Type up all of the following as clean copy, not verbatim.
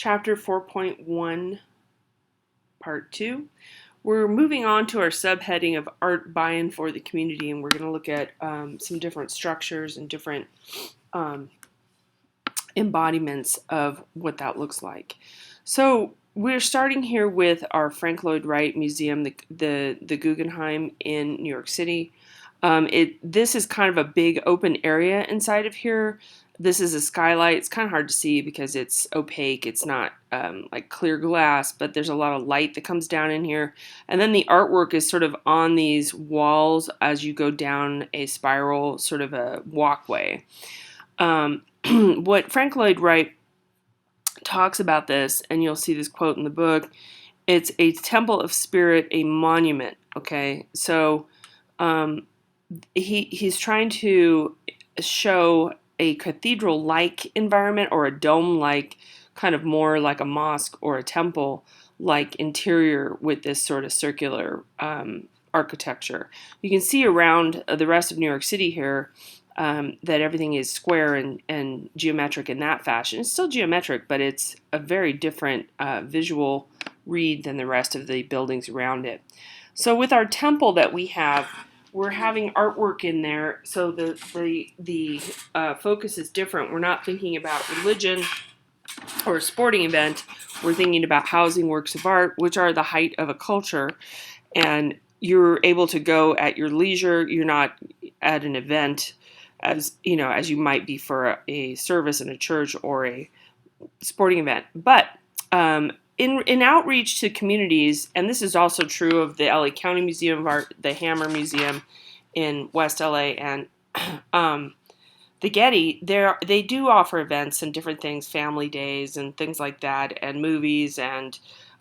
chapter 4.1, part 2. We're moving on to our subheading of art buy-in for the community, and we're going to look at some different structures and different embodiments of what that looks like. So we're starting here with our Frank Lloyd Wright Museum, the Guggenheim in New York City. This is kind of a big open area inside of here. This is a skylight. It's kind of hard to see because it's opaque. It's not like clear glass, but there's a lot of light that comes down in here. And then the artwork is sort of on these walls as you go down a spiral, sort of a walkway. What Frank Lloyd Wright talks about this, and you'll see this quote in the book, it's a temple of spirit, a monument, okay? So he's trying to show a cathedral-like environment or a dome-like, kind of more like a mosque or a temple-like interior with this sort of circular architecture. You can see around the rest of New York City here that everything is square and geometric in that fashion. It's still geometric, but it's a very different visual read than the rest of the buildings around it. So with our temple that we have, we're having artwork in there, so the focus is different. We're not thinking about religion or a sporting event. We're thinking about housing works of art, which are the height of a culture, and you're able to go at your leisure. You're not at an event as you might be for a service in a church or a sporting event. But in outreach to communities, and this is also true of the LA County Museum of Art, the Hammer Museum in West LA, and the Getty, they do offer events and different things, family days and things like that, and movies and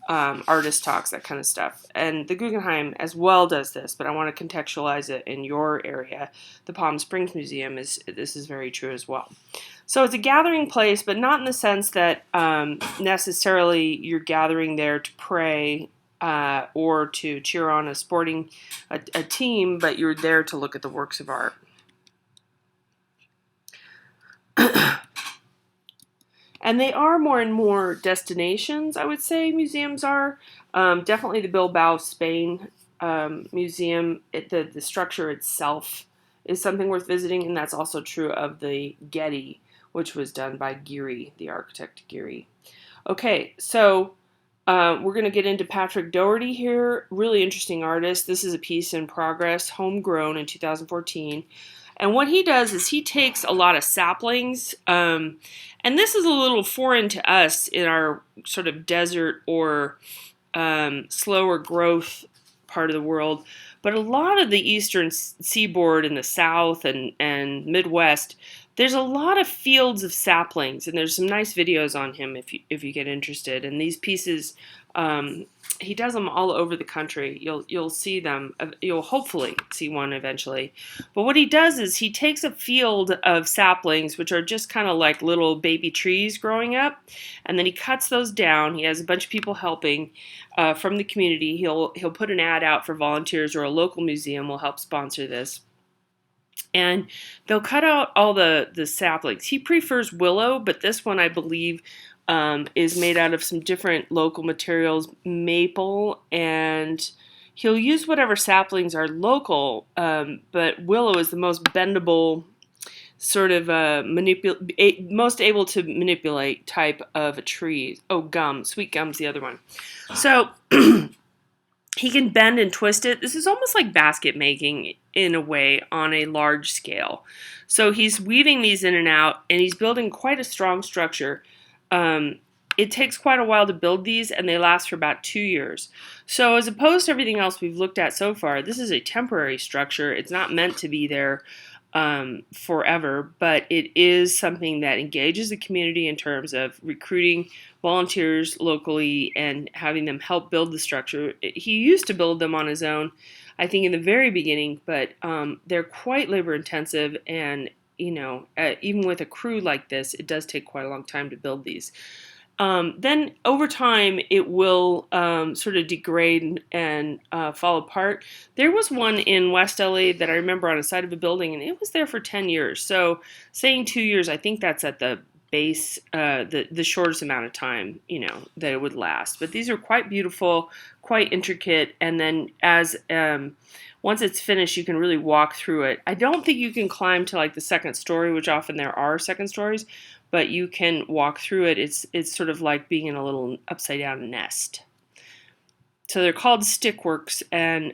artist talks, that kind of stuff. And the Guggenheim as well does this, but I want to contextualize it in your area. The Palm Springs Museum this is very true as well. So it's a gathering place, but not in the sense that necessarily you're gathering there to pray or to cheer on a team, but you're there to look at the works of art. And they are more and more destinations, I would say, museums are. Definitely the Bilbao, Spain museum, the structure itself is something worth visiting, and that's also true of the Getty, which was done by Geary, the architect Geary. Okay, so we're going to get into Patrick Doherty here, really interesting artist. This is a piece in progress, homegrown in 2014. And what he does is he takes a lot of saplings, and this is a little foreign to us in our sort of desert or slower growth part of the world, but a lot of the eastern seaboard in the south and Midwest, there's a lot of fields of saplings, and there's some nice videos on him if you get interested. And these pieces, he does them all over the country. You'll see them. You'll hopefully see one eventually. But what he does is he takes a field of saplings, which are just kind of like little baby trees growing up, and then he cuts those down. He has a bunch of people helping from the community. He'll put an ad out for volunteers, or a local museum will help sponsor this. And they'll cut out all the saplings. He prefers willow, but this one, I believe, is made out of some different local materials, maple, and he'll use whatever saplings are local, but willow is the most bendable, sort of most able to manipulate type of a tree. Oh, gum. Sweet gum's the other one. So he can bend and twist it. This is almost like basket making in a way on a large scale. So he's weaving these in and out, and he's building quite a strong structure. It takes quite a while to build these, and they last for about 2 years. So as opposed to everything else we've looked at so far, this is a temporary structure. It's not meant to be there forever, but it is something that engages the community in terms of recruiting volunteers locally and having them help build the structure. He used to build them on his own, I think, in the very beginning, but they're quite labor intensive, and even with a crew like this, it does take quite a long time to build these. Then over time, it will sort of degrade and fall apart. There was one in West LA that I remember on the side of a building, and it was there for 10 years. So saying 2 years, I think that's at the base, the shortest amount of time, that it would last. But these are quite beautiful, quite intricate, and then as once it's finished, you can really walk through it. I don't think you can climb to like the second story, which often there are second stories, but you can walk through it. It's sort of like being in a little upside down nest. So they're called stickworks, and